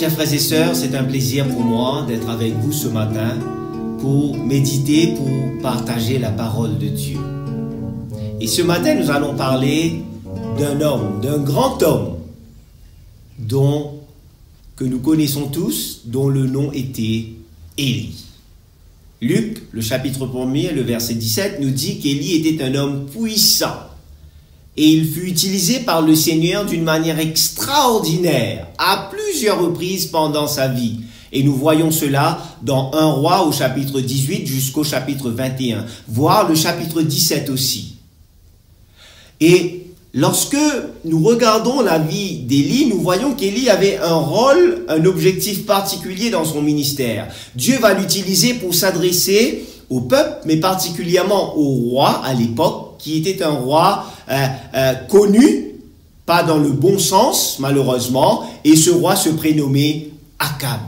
Chers frères et sœurs, c'est un plaisir pour moi d'être avec vous ce matin pour méditer, pour partager la parole de Dieu. Et ce matin, nous allons parler d'un homme, d'un grand homme que nous connaissons tous, dont le nom était Élie. Luc, le chapitre 1er, le verset 17, nous dit qu'Élie était un homme puissant. Et il fut utilisé par le Seigneur d'une manière extraordinaire, à plusieurs reprises pendant sa vie. Et nous voyons cela dans 1 Roi au chapitre 18 jusqu'au chapitre 21, voire le chapitre 17 aussi. Et lorsque nous regardons la vie d'Élie, nous voyons qu'Élie avait un rôle, un objectif particulier dans son ministère. Dieu va l'utiliser pour s'adresser au peuple, mais particulièrement au roi à l'époque, qui était un roi connu, pas dans le bon sens malheureusement, et ce roi se prénommait Akab.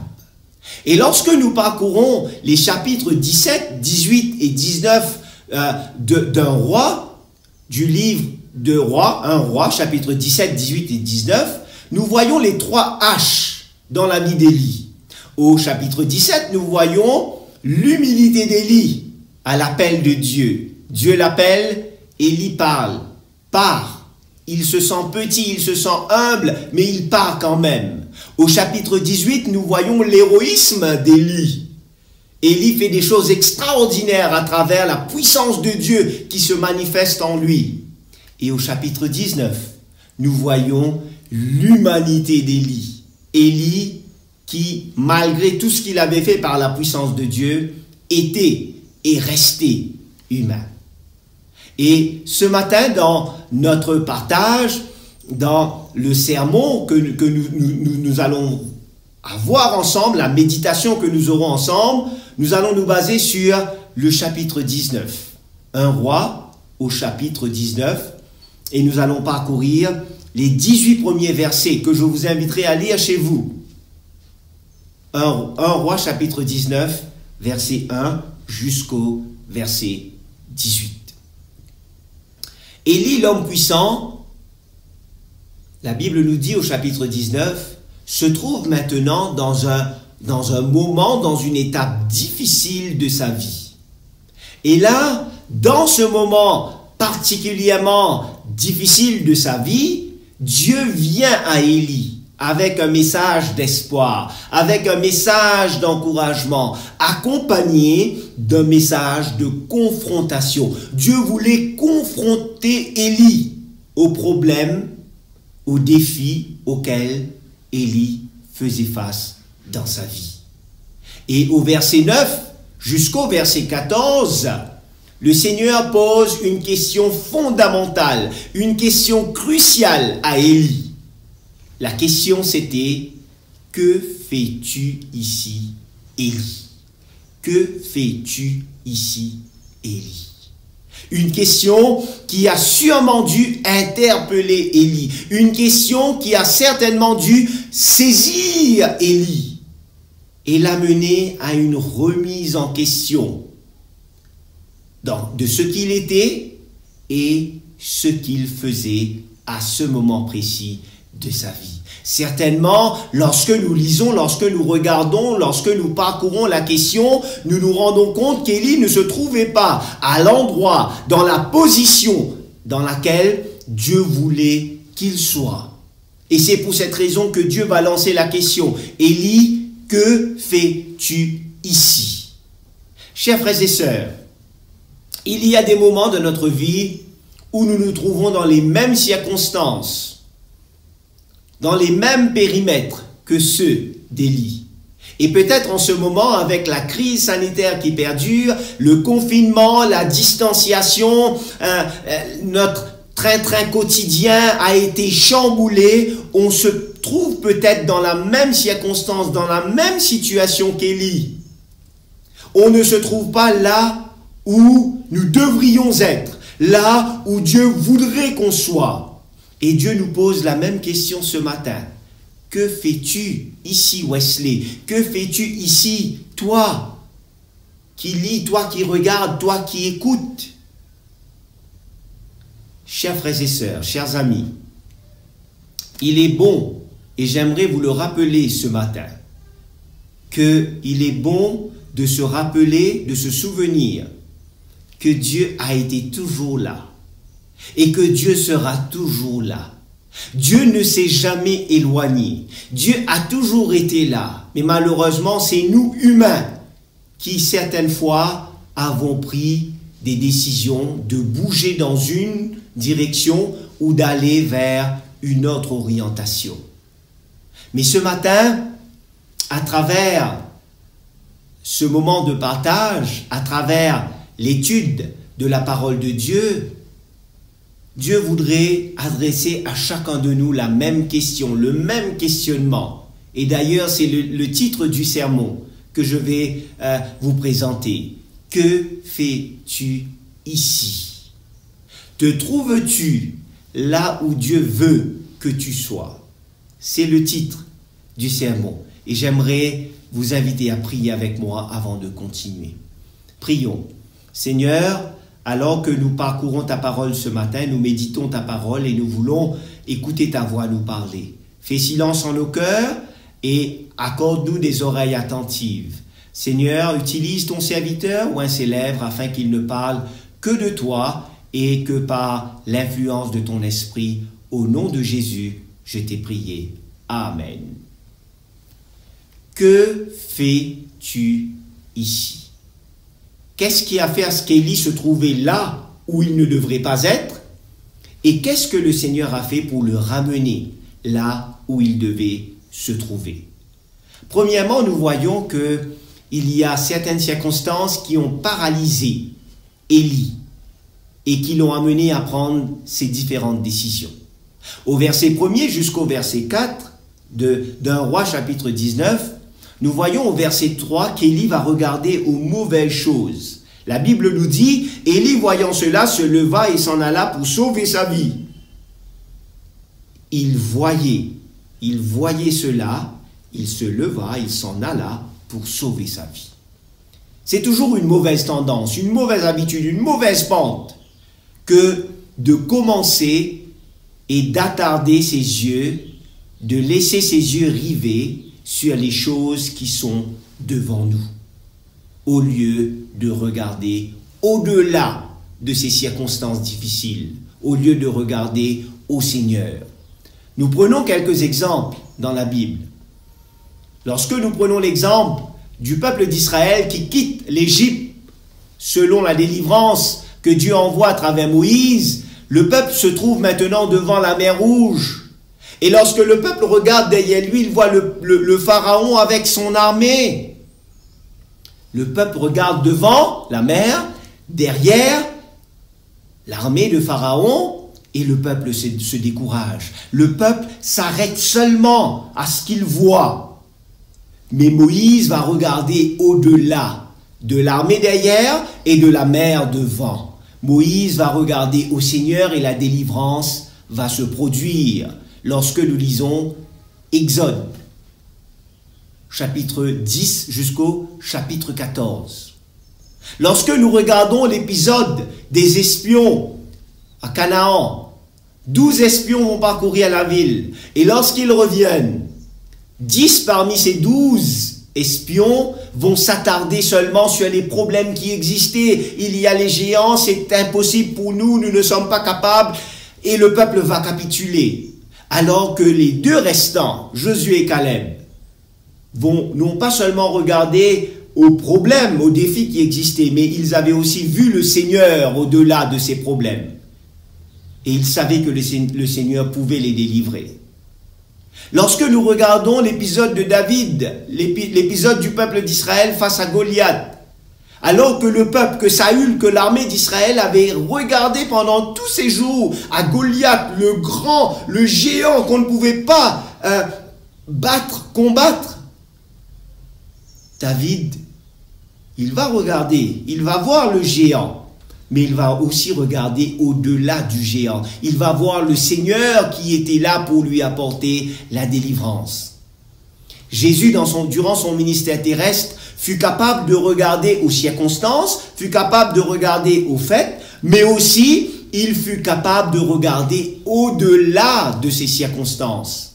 Et lorsque nous parcourons les chapitres 17, 18 et 19 d'un roi, du livre de Rois, un roi, chapitre 17, 18 et 19, nous voyons les 3 H dans la vie d'Élie. Au chapitre 17, nous voyons l'humilité d'Élie à l'appel de Dieu. Dieu l'appelle, Élie parle, part. Il se sent petit, il se sent humble, mais il part quand même. Au chapitre 18, nous voyons l'héroïsme d'Élie. Élie fait des choses extraordinaires à travers la puissance de Dieu qui se manifeste en lui. Et au chapitre 19, nous voyons l'humanité d'Élie. Élie qui, malgré tout ce qu'il avait fait par la puissance de Dieu, était et restait humain. Et ce matin, dans notre partage, dans le sermon que nous allons avoir ensemble, la méditation que nous aurons ensemble, nous allons nous baser sur le chapitre 19. Un roi au chapitre 19. Et nous allons parcourir les 18 premiers versets que je vous inviterai à lire chez vous. Un roi chapitre 19, verset 1 jusqu'au verset 18. Élie, l'homme puissant, la Bible nous dit au chapitre 19, se trouve maintenant dans un moment, dans une étape difficile de sa vie. Et là, dans ce moment particulièrement difficile de sa vie, Dieu vient à Élie avec un message d'espoir, avec un message d'encouragement, accompagné d'un message de confrontation. Dieu voulait confronter Élie aux problèmes, aux défis auxquels Élie faisait face dans sa vie. Et au verset 9 jusqu'au verset 14, le Seigneur pose une question fondamentale, une question cruciale à Élie. La question c'était, que fais-tu ici, Élie? Que fais-tu ici, Élie? Une question qui a sûrement dû interpeller Élie. Une question qui a certainement dû saisir Élie et l'amener à une remise en question de ce qu'il était et ce qu'il faisait à ce moment précis de sa vie. Certainement, lorsque nous lisons, lorsque nous regardons, lorsque nous parcourons la question, nous nous rendons compte qu'Élie ne se trouvait pas à l'endroit, dans la position dans laquelle Dieu voulait qu'il soit. Et c'est pour cette raison que Dieu va lancer la question. Élie, que fais-tu ici? Chers frères et sœurs, il y a des moments de notre vie où nous nous trouvons dans les mêmes circonstances, dans les mêmes périmètres que ceux d'Élie. Et peut-être en ce moment, avec la crise sanitaire qui perdure, le confinement, la distanciation, notre train-train quotidien a été chamboulé, on se trouve peut-être dans la même circonstance, dans la même situation qu'Élie. On ne se trouve pas là où nous devrions être, là où Dieu voudrait qu'on soit. Et Dieu nous pose la même question ce matin. Que fais-tu ici, Wesley? Que fais-tu ici, toi qui lis, toi qui regardes, toi qui écoutes? Chers frères et sœurs, chers amis, il est bon Et j'aimerais vous le rappeler ce matin, qu'il est bon de se rappeler, de se souvenir que Dieu a été toujours là et que Dieu sera toujours là. Dieu ne s'est jamais éloigné. Dieu a toujours été là. Mais malheureusement, c'est nous humains qui, certaines fois, avons pris des décisions de bouger dans une direction ou d'aller vers une autre orientation. Mais ce matin, à travers ce moment de partage, à travers l'étude de la parole de Dieu, Dieu voudrait adresser à chacun de nous la même question, le même questionnement. Et d'ailleurs, c'est le titre du sermon que je vais vous présenter. Que fais-tu ici? Te trouves-tu là où Dieu veut que tu sois? C'est le titre du sermon. Et j'aimerais vous inviter à prier avec moi avant de continuer. Prions. Seigneur, alors que nous parcourons ta parole ce matin, nous méditons ta parole et nous voulons écouter ta voix nous parler. Fais silence en nos cœurs et accorde-nous des oreilles attentives. Seigneur, utilise ton serviteur ou un ses lèvres afin qu'il ne parle que de toi et que par l'influence de ton esprit, au nom de Jésus, je t'ai prié. Amen. Que fais-tu ici? Qu'est-ce qui a fait à ce qu'Élie se trouvait là où il ne devrait pas être? Et qu'est-ce que le Seigneur a fait pour le ramener là où il devait se trouver? Premièrement, nous voyons qu'il y a certaines circonstances qui ont paralysé Élie et qui l'ont amené à prendre ces différentes décisions. Au verset 1er jusqu'au verset 4 d'un roi chapitre 19, nous voyons au verset 3 qu'Élie va regarder aux mauvaises choses. La Bible nous dit, Élie voyant cela se leva et s'en alla pour sauver sa vie. Il voyait cela, il se leva, il s'en alla pour sauver sa vie. C'est toujours une mauvaise tendance, une mauvaise habitude, une mauvaise pente que de commencer et d'attarder ses yeux, de laisser ses yeux rivés sur les choses qui sont devant nous, au lieu de regarder au-delà de ces circonstances difficiles, au lieu de regarder au Seigneur. Nous prenons quelques exemples dans la Bible. Lorsque nous prenons l'exemple du peuple d'Israël qui quitte l'Égypte selon la délivrance que Dieu envoie à travers Moïse, le peuple se trouve maintenant devant la mer Rouge. Et lorsque le peuple regarde derrière lui, il voit le pharaon avec son armée. Le peuple regarde devant la mer, derrière l'armée de pharaon, et le peuple se décourage. Le peuple s'arrête seulement à ce qu'il voit. Mais Moïse va regarder au-delà de l'armée derrière et de la mer devant. Moïse va regarder au Seigneur et la délivrance va se produire. Lorsque nous lisons Exode, chapitre 10 jusqu'au chapitre 14. Lorsque nous regardons l'épisode des espions à Canaan, 12 espions vont parcourir la ville. Et lorsqu'ils reviennent, 10 parmi ces 12 espions vont s'attarder seulement sur les problèmes qui existaient. Il y a les géants, c'est impossible pour nous, nous ne sommes pas capables. Et le peuple va capituler. Alors que les deux restants, Josué et Caleb, n'ont pas seulement regardé aux problèmes, aux défis qui existaient, mais ils avaient aussi vu le Seigneur au-delà de ces problèmes. Et ils savaient que le Seigneur pouvait les délivrer. Lorsque nous regardons l'épisode de David, l'épisode du peuple d'Israël face à Goliath, alors que le peuple, que Saül, que l'armée d'Israël avait regardé pendant tous ces jours à Goliath, le grand, le géant qu'on ne pouvait pas combattre, David, il va regarder, il va voir le géant, mais il va aussi regarder au-delà du géant. Il va voir le Seigneur qui était là pour lui apporter la délivrance. Jésus, durant son ministère terrestre, fut capable de regarder aux circonstances, fut capable de regarder aux faits, mais aussi il fut capable de regarder au-delà de ces circonstances.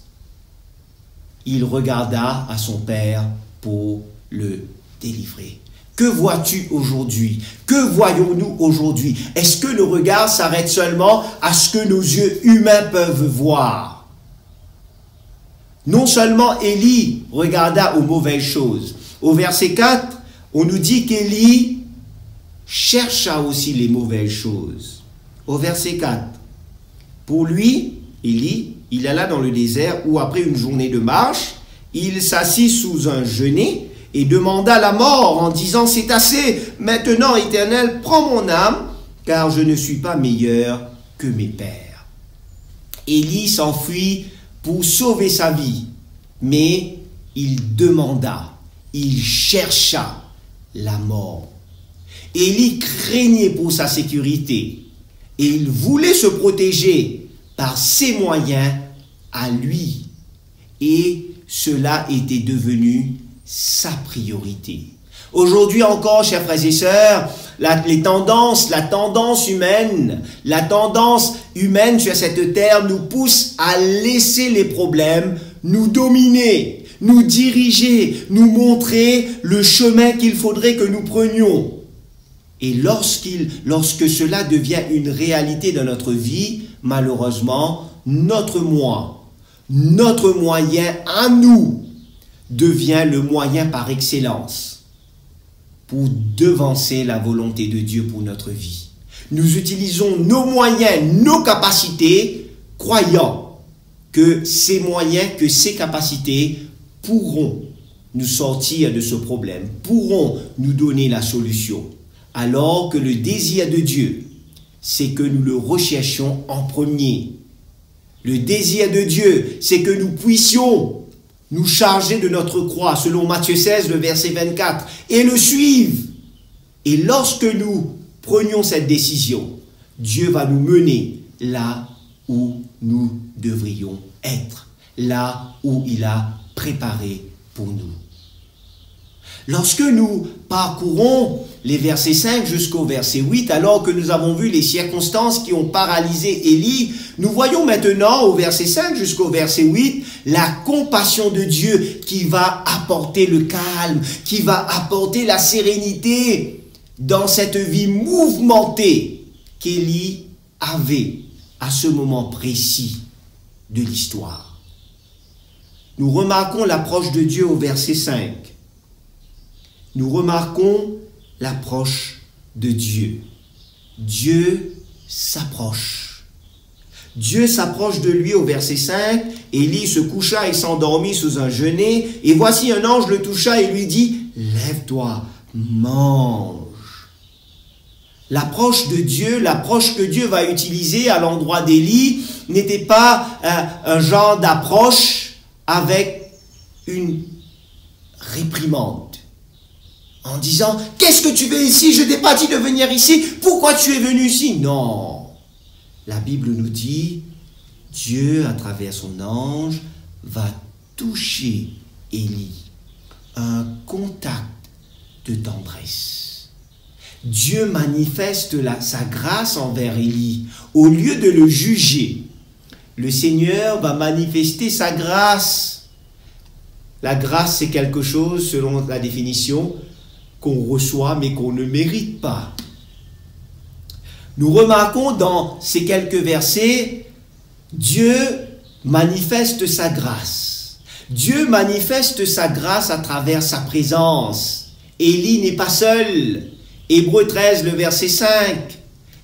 il regarda à son père pour le délivrer. Que vois-tu aujourd'hui? Que voyons-nous aujourd'hui? Est-ce que le regard s'arrête seulement à ce que nos yeux humains peuvent voir? Non seulement Élie regarda aux mauvaises choses. Au verset 4, on nous dit qu'Élie chercha aussi les mauvaises choses. Au verset 4, pour lui, Élie, il alla dans le désert où après une journée de marche, il s'assit sous un genêt et demanda la mort en disant « C'est assez, maintenant, Éternel, prends mon âme, car je ne suis pas meilleur que mes pères. » Élie s'enfuit pour sauver sa vie, mais il demanda, il chercha la mort. Élie craignait pour sa sécurité et il voulait se protéger par ses moyens à lui. Et cela était devenu sa priorité. Aujourd'hui encore, chers frères et sœurs, la tendance humaine sur cette terre nous pousse à laisser les problèmes nous dominer, nous diriger, nous montrer le chemin qu'il faudrait que nous prenions. Et lorsque cela devient une réalité dans notre vie, malheureusement, notre moyen à nous devient le moyen par excellence pour devancer la volonté de Dieu pour notre vie. Nous utilisons nos moyens, nos capacités, croyant que ces moyens, que ces capacités pourront nous sortir de ce problème, pourront nous donner la solution. Alors que le désir de Dieu, c'est que nous le recherchions en premier. Le désir de Dieu, c'est que nous puissions nous charger de notre croix, selon Matthieu 16, le verset 24, et le suivre. Et lorsque nous prenions cette décision, Dieu va nous mener là où nous devrions être, là où il a préparé pour nous. Lorsque nous parcourons les versets 5 jusqu'au verset 8, alors que nous avons vu les circonstances qui ont paralysé Élie, nous voyons maintenant au verset 5 jusqu'au verset 8 la compassion de Dieu qui va apporter le calme, qui va apporter la sérénité dans cette vie mouvementée qu'Élie avait à ce moment précis de l'histoire. Nous remarquons l'approche de Dieu au verset 5. Nous remarquons l'approche de Dieu. Dieu s'approche. Dieu s'approche de lui au verset 5. Élie se coucha et s'endormit sous un genêt. Et voici un ange le toucha et lui dit, « Lève-toi, mange. » L'approche de Dieu, l'approche que Dieu va utiliser à l'endroit d'Élie n'était pas un genre d'approche avec une réprimande. En disant, qu'est-ce que tu veux ici? Je t'ai pas dit de venir ici. Pourquoi tu es venu ici? Non. La Bible nous dit, Dieu, à travers son ange, va toucher Élie. Un contact de tendresse. Dieu manifeste sa grâce envers Élie. Au lieu de le juger, le Seigneur va manifester sa grâce. La grâce, c'est quelque chose, selon la définition, qu'on reçoit mais qu'on ne mérite pas. Nous remarquons dans ces quelques versets, Dieu manifeste sa grâce. Dieu manifeste sa grâce à travers sa présence. Élie n'est pas seul. Hébreux 13, le verset 5.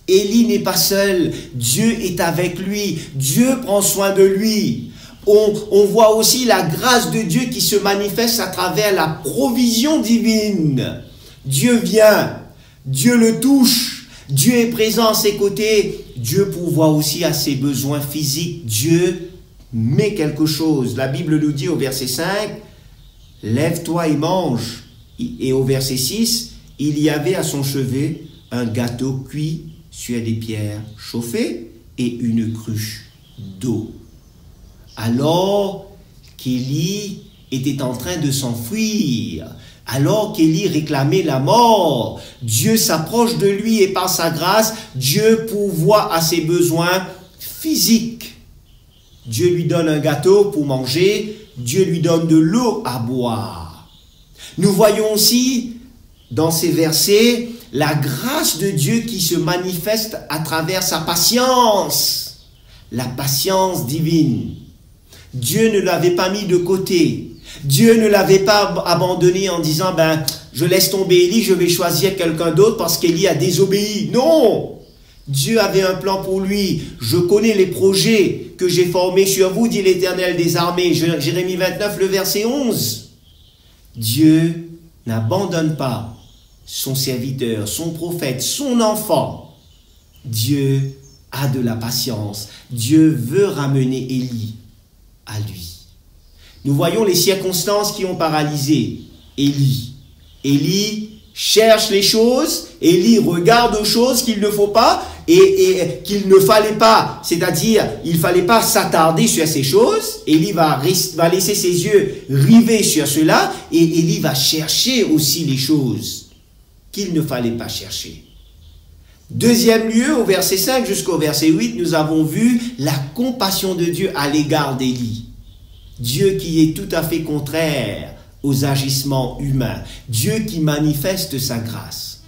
Élie n'est pas seul. Dieu est avec lui. Dieu prend soin de lui. On voit aussi la grâce de Dieu qui se manifeste à travers la provision divine. Dieu vient, Dieu le touche, Dieu est présent à ses côtés, Dieu pourvoit aussi à ses besoins physiques, Dieu met quelque chose. La Bible nous dit au verset 5, « Lève-toi et mange ». Et au verset 6, « Il y avait à son chevet un gâteau cuit sur des pierres chauffées et une cruche d'eau. » Alors qu'Élie était en train de s'enfuir, alors qu'Élie réclamait la mort, Dieu s'approche de lui et par sa grâce, Dieu pourvoit à ses besoins physiques. Dieu lui donne un gâteau pour manger, Dieu lui donne de l'eau à boire. Nous voyons aussi dans ces versets la grâce de Dieu qui se manifeste à travers sa patience, la patience divine. Dieu ne l'avait pas mis de côté. Dieu ne l'avait pas abandonné en disant, ben, je laisse tomber Élie, je vais choisir quelqu'un d'autre parce qu'Élie a désobéi. Non! Dieu avait un plan pour lui. Je connais les projets que j'ai formés sur vous, dit l'Éternel des armées. Jérémie 29, le verset 11. Dieu n'abandonne pas son serviteur, son prophète, son enfant. Dieu a de la patience. Dieu veut ramener Élie à lui. Nous voyons les circonstances qui ont paralysé Élie. Élie cherche les choses, Élie regarde aux choses qu'il ne faut pas et qu'il ne fallait pas, c'est-à-dire il ne fallait pas s'attarder sur ces choses. Élie va laisser ses yeux rivés sur cela et Élie va chercher aussi les choses qu'il ne fallait pas chercher. Deuxième lieu, au verset 5 jusqu'au verset 8, nous avons vu la compassion de Dieu à l'égard d'Élie. Dieu qui est tout à fait contraire aux agissements humains. Dieu qui manifeste sa grâce.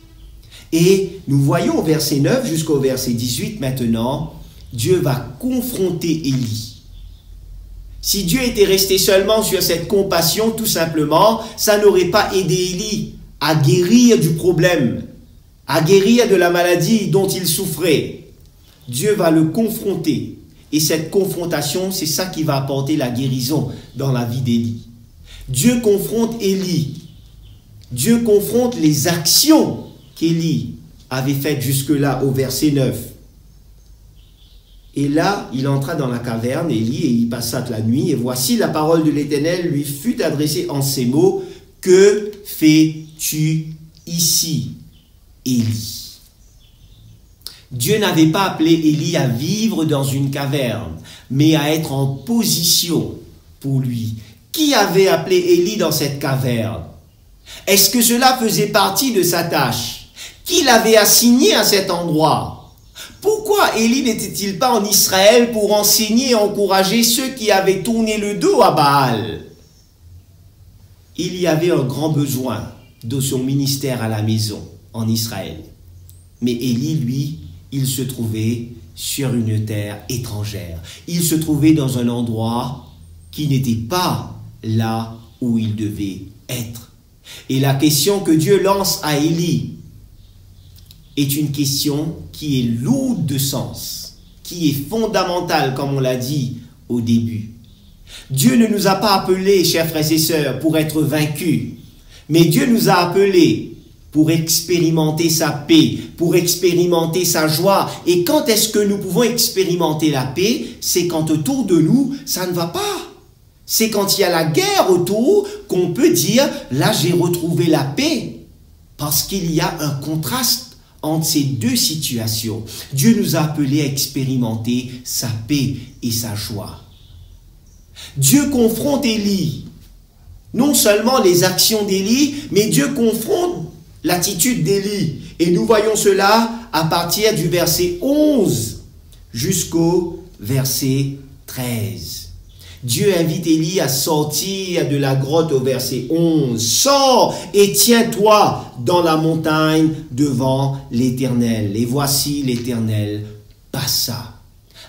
Et nous voyons au verset 9 jusqu'au verset 18 maintenant, Dieu va confronter Élie. Si Dieu était resté seulement sur cette compassion, tout simplement, ça n'aurait pas aidé Élie à guérir du problème, à guérir de la maladie dont il souffrait. Dieu va le confronter. Et cette confrontation, c'est ça qui va apporter la guérison dans la vie d'Élie. Dieu confronte Élie. Dieu confronte les actions qu'Élie avait faites jusque-là au verset 9. Et là, il entra dans la caverne, Élie, et il passa la nuit. Et voici la parole de l'Éternel lui fut adressée en ces mots. Que fais-tu ici, Élie? Dieu n'avait pas appelé Élie à vivre dans une caverne, mais à être en position pour lui. Qui avait appelé Élie dans cette caverne? Est-ce que cela faisait partie de sa tâche? Qui l'avait assigné à cet endroit? Pourquoi Élie n'était-il pas en Israël pour enseigner et encourager ceux qui avaient tourné le dos à Baal? Il y avait un grand besoin de son ministère à la maison en Israël. Mais Élie, lui, il se trouvait sur une terre étrangère. Il se trouvait dans un endroit qui n'était pas là où il devait être. Et la question que Dieu lance à Élie est une question qui est lourde de sens, qui est fondamentale, comme on l'a dit au début. Dieu ne nous a pas appelés, chers frères et sœurs, pour être vaincus, mais Dieu nous a appelés pour expérimenter sa paix, pour expérimenter sa joie. Et quand est-ce que nous pouvons expérimenter la paix? C'est quand autour de nous, ça ne va pas. C'est quand il y a la guerre autour qu'on peut dire, là j'ai retrouvé la paix. Parce qu'il y a un contraste entre ces deux situations. Dieu nous a appelés à expérimenter sa paix et sa joie. Dieu confronte Élie. Non seulement les actions d'Élie, mais Dieu confronte l'attitude d'Élie. Et nous voyons cela à partir du verset 11 jusqu'au verset 13. Dieu invite Élie à sortir de la grotte au verset 11. Sors et tiens-toi dans la montagne devant l'Éternel. Et voici l'Éternel passa.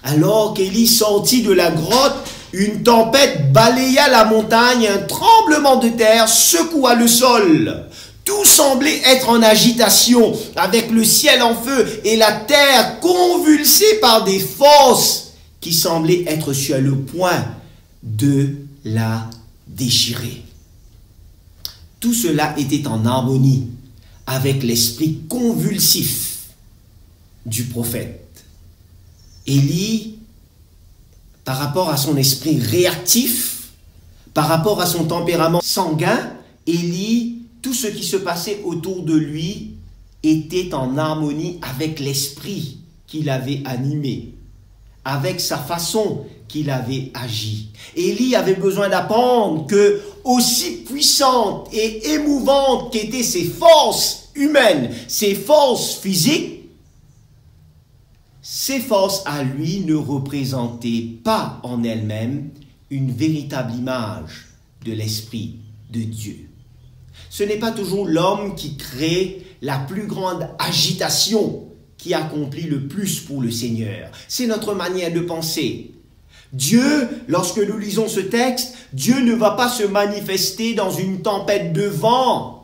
Alors qu'Élie sortit de la grotte, une tempête balaya la montagne, un tremblement de terre secoua le sol. Tout semblait être en agitation, avec le ciel en feu et la terre convulsée par des forces qui semblaient être sur le point de la déchirer. Tout cela était en harmonie avec l'esprit convulsif du prophète. Élie, par rapport à son esprit réactif, par rapport à son tempérament sanguin, Élie, tout ce qui se passait autour de lui était en harmonie avec l'esprit qu'il avait animé, avec sa façon qu'il avait agi. Élie avait besoin d'apprendre que, aussi puissantes et émouvantes qu'étaient ses forces humaines, ses forces physiques, ses forces à lui ne représentaient pas en elles-mêmes une véritable image de l'Esprit de Dieu. Ce n'est pas toujours l'homme qui crée la plus grande agitation qui accomplit le plus pour le Seigneur. C'est notre manière de penser. Dieu, lorsque nous lisons ce texte, Dieu ne va pas se manifester dans une tempête de vent.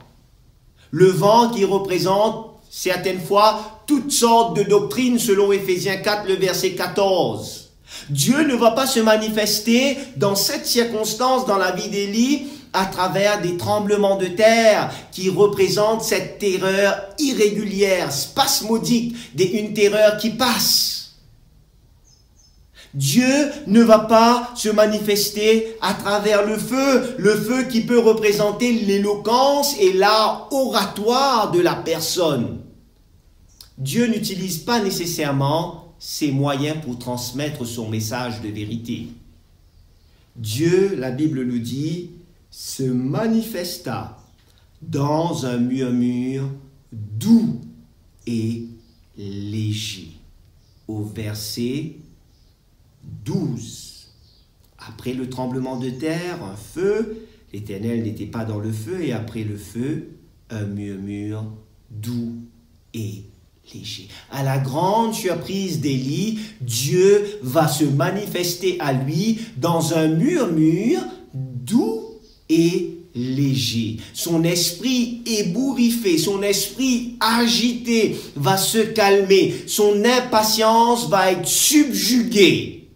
Le vent qui représente certaines fois toutes sortes de doctrines selon Éphésiens 4, le verset 14. Dieu ne va pas se manifester dans cette circonstance dans la vie d'Élie à travers des tremblements de terre qui représentent cette terreur irrégulière, spasmodique, une terreur qui passe. Dieu ne va pas se manifester à travers le feu qui peut représenter l'éloquence et l'art oratoire de la personne. Dieu n'utilise pas nécessairement ces moyens pour transmettre son message de vérité. Dieu, la Bible nous dit, se manifesta dans un murmure doux et léger. Au verset 12. Après le tremblement de terre, un feu, l'Éternel n'était pas dans le feu, et après le feu, un murmure doux et léger. À la grande surprise d'Élie, Dieu va se manifester à lui dans un murmure doux et léger. Son esprit ébouriffé, son esprit agité va se calmer, son impatience va être subjuguée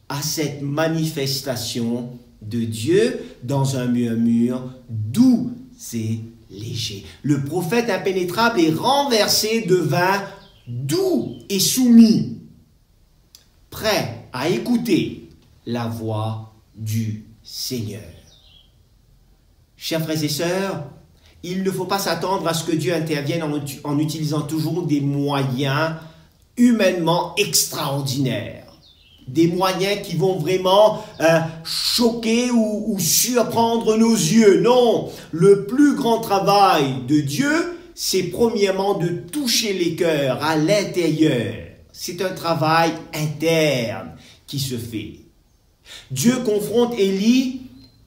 à cette manifestation de Dieu dans un murmure doux et léger. Le prophète impénétrable est renversé, devint doux et soumis, prêt à écouter la voix du Seigneur. Chers frères et sœurs, il ne faut pas s'attendre à ce que Dieu intervienne en utilisant toujours des moyens humainement extraordinaires. Des moyens qui vont vraiment choquer ou surprendre nos yeux. Non, le plus grand travail de Dieu, c'est premièrement de toucher les cœurs à l'intérieur. C'est un travail interne qui se fait. Dieu confronte Élie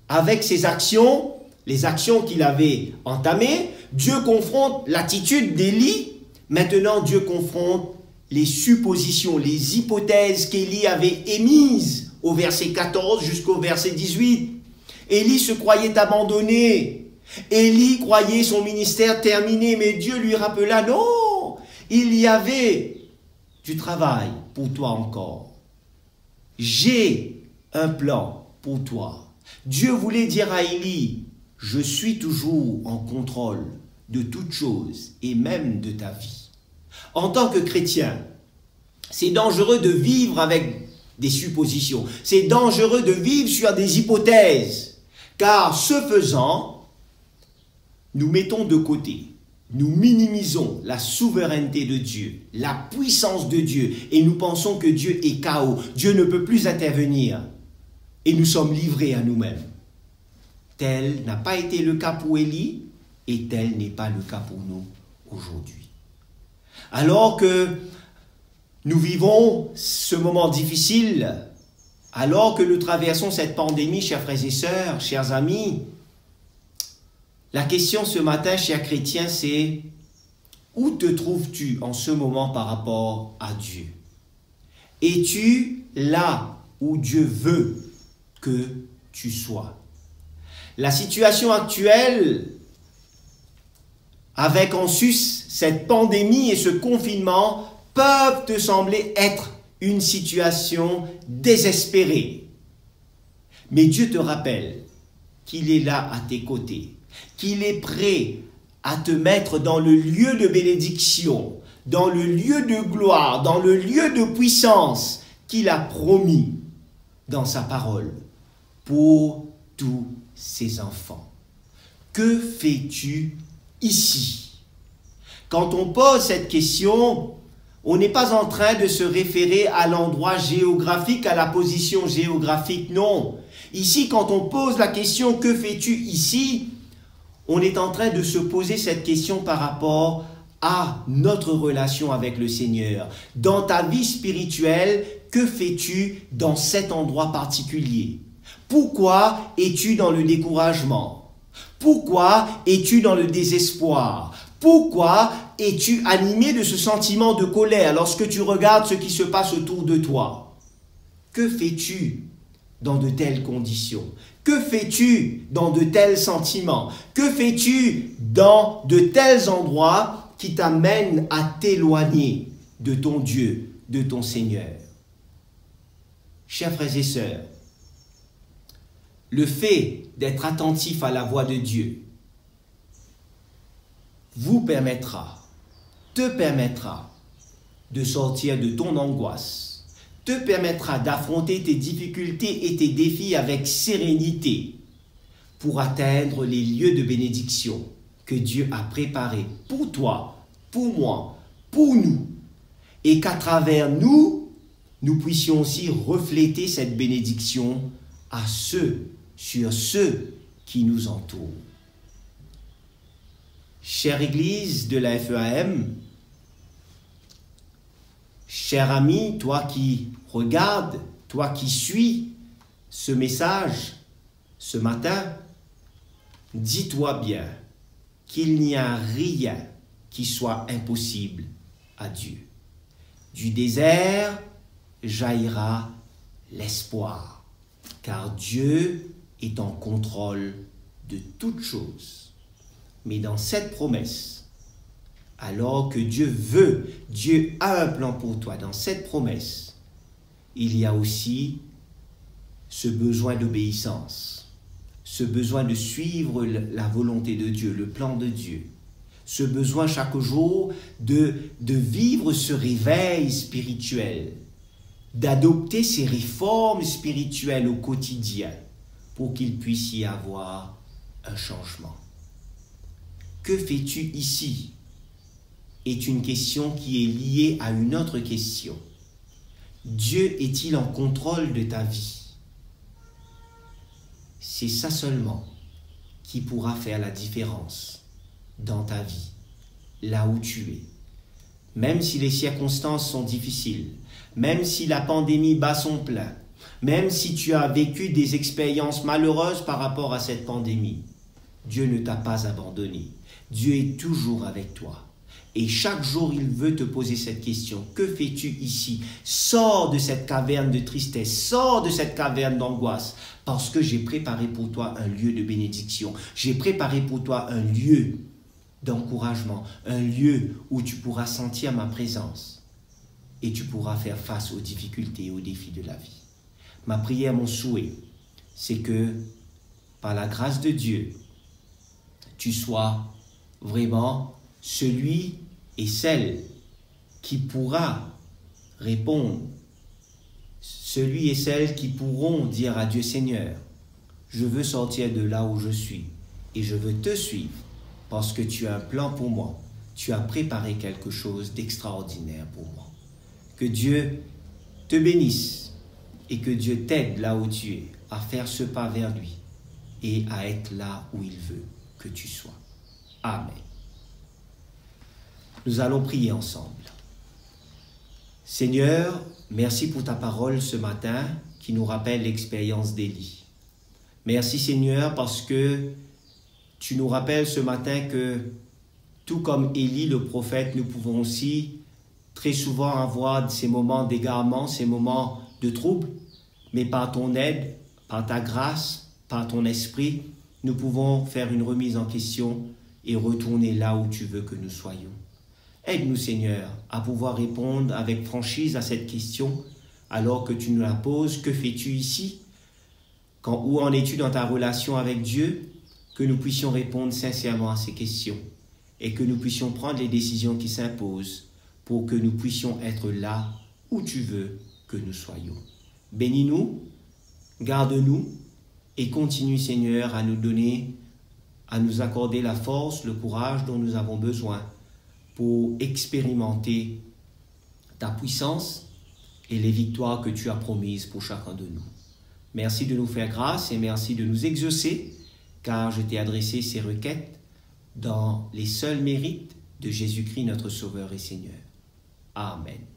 avec ses actions, les actions qu'il avait entamées. Dieu confronte l'attitude d'Élie. Maintenant, Dieu confronte les suppositions, les hypothèses qu'Élie avait émises au verset 14 jusqu'au verset 18. Élie se croyait abandonné. Élie croyait son ministère terminé, mais Dieu lui rappela, non, il y avait du travail pour toi encore. J'ai un plan pour toi. Dieu voulait dire à Élie, je suis toujours en contrôle de toutes choses et même de ta vie. En tant que chrétien, c'est dangereux de vivre avec des suppositions. C'est dangereux de vivre sur des hypothèses. Car ce faisant, nous mettons de côté, nous minimisons la souveraineté de Dieu, la puissance de Dieu, et nous pensons que Dieu est chaos. Dieu ne peut plus intervenir. Et nous sommes livrés à nous-mêmes. Tel n'a pas été le cas pour Élie, et tel n'est pas le cas pour nous aujourd'hui. Alors que nous vivons ce moment difficile, alors que nous traversons cette pandémie, chers frères et sœurs, chers amis, la question ce matin, chers chrétiens, c'est où te trouves-tu en ce moment par rapport à Dieu? Es-tu là où Dieu veut que tu sois? La situation actuelle, avec en sus cette pandémie et ce confinement, peuvent te sembler être une situation désespérée. Mais Dieu te rappelle qu'il est là à tes côtés, qu'il est prêt à te mettre dans le lieu de bénédiction, dans le lieu de gloire, dans le lieu de puissance qu'il a promis dans sa parole pour tous ses enfants. Que fais-tu ici? Quand on pose cette question, on n'est pas en train de se référer à l'endroit géographique, à la position géographique, non. Ici, quand on pose la question « Que fais-tu ici ?» on est en train de se poser cette question par rapport à notre relation avec le Seigneur. Dans ta vie spirituelle, que fais-tu dans cet endroit particulier? Pourquoi es-tu dans le découragement? Pourquoi es-tu dans le désespoir? Pourquoi es-tu animé de ce sentiment de colère lorsque tu regardes ce qui se passe autour de toi? Que fais-tu dans de telles conditions? Que fais-tu dans de tels sentiments? Que fais-tu dans de tels endroits qui t'amènent à t'éloigner de ton Dieu, de ton Seigneur? Chers frères et sœurs, le fait d'être attentif à la voix de Dieu te permettra de sortir de ton angoisse, te permettra d'affronter tes difficultés et tes défis avec sérénité pour atteindre les lieux de bénédiction que Dieu a préparés pour toi, pour moi, pour nous, et qu'à travers nous, nous puissions aussi refléter cette bénédiction sur ceux qui nous entourent. Chère Église de la FEAM, cher ami, toi qui regardes, toi qui suis ce message ce matin, dis-toi bien qu'il n'y a rien qui soit impossible à Dieu. Du désert jaillira l'espoir, car Dieu est en contrôle de toutes choses. Mais dans cette promesse, alors que Dieu a un plan pour toi, dans cette promesse, il y a aussi ce besoin d'obéissance, ce besoin de suivre la volonté de Dieu, le plan de Dieu, ce besoin chaque jour de vivre ce réveil spirituel, d'adopter ces réformes spirituelles au quotidien pour qu'il puisse y avoir un changement. Que fais-tu ici? Est une question qui est liée à une autre question. Dieu est-il en contrôle de ta vie? C'est ça seulement qui pourra faire la différence dans ta vie, là où tu es. Même si les circonstances sont difficiles, même si la pandémie bat son plein, même si tu as vécu des expériences malheureuses par rapport à cette pandémie, Dieu ne t'a pas abandonné. Dieu est toujours avec toi. Et chaque jour, il veut te poser cette question. Que fais-tu ici? Sors de cette caverne de tristesse, sors de cette caverne d'angoisse, parce que j'ai préparé pour toi un lieu de bénédiction. J'ai préparé pour toi un lieu d'encouragement, un lieu où tu pourras sentir ma présence et tu pourras faire face aux difficultés et aux défis de la vie. Ma prière, mon souhait, c'est que, par la grâce de Dieu, tu sois vraiment celui et celle qui pourra répondre, celui et celle qui pourront dire à Dieu, Seigneur, je veux sortir de là où je suis et je veux te suivre parce que tu as un plan pour moi, tu as préparé quelque chose d'extraordinaire pour moi. Que Dieu te bénisse et que Dieu t'aide là où tu es à faire ce pas vers lui et à être là où il veut que tu sois. Amen. Nous allons prier ensemble. Seigneur, merci pour ta parole ce matin qui nous rappelle l'expérience d'Élie. Merci Seigneur parce que tu nous rappelles ce matin que tout comme Élie le prophète, nous pouvons aussi très souvent avoir ces moments d'égarement, ces moments de trouble, mais par ton aide, par ta grâce, par ton esprit, nous pouvons faire une remise en question et retourner là où tu veux que nous soyons. Aide-nous, Seigneur, à pouvoir répondre avec franchise à cette question alors que tu nous la poses. Que fais-tu ici? Où en es-tu dans ta relation avec Dieu? Que nous puissions répondre sincèrement à ces questions et que nous puissions prendre les décisions qui s'imposent pour que nous puissions être là où tu veux que nous soyons. Bénis-nous, garde-nous et continue, Seigneur, à nous accorder la force, le courage dont nous avons besoin pour expérimenter ta puissance et les victoires que tu as promises pour chacun de nous. Merci de nous faire grâce et merci de nous exaucer, car je t'ai adressé ces requêtes dans les seuls mérites de Jésus-Christ notre Sauveur et Seigneur. Amen.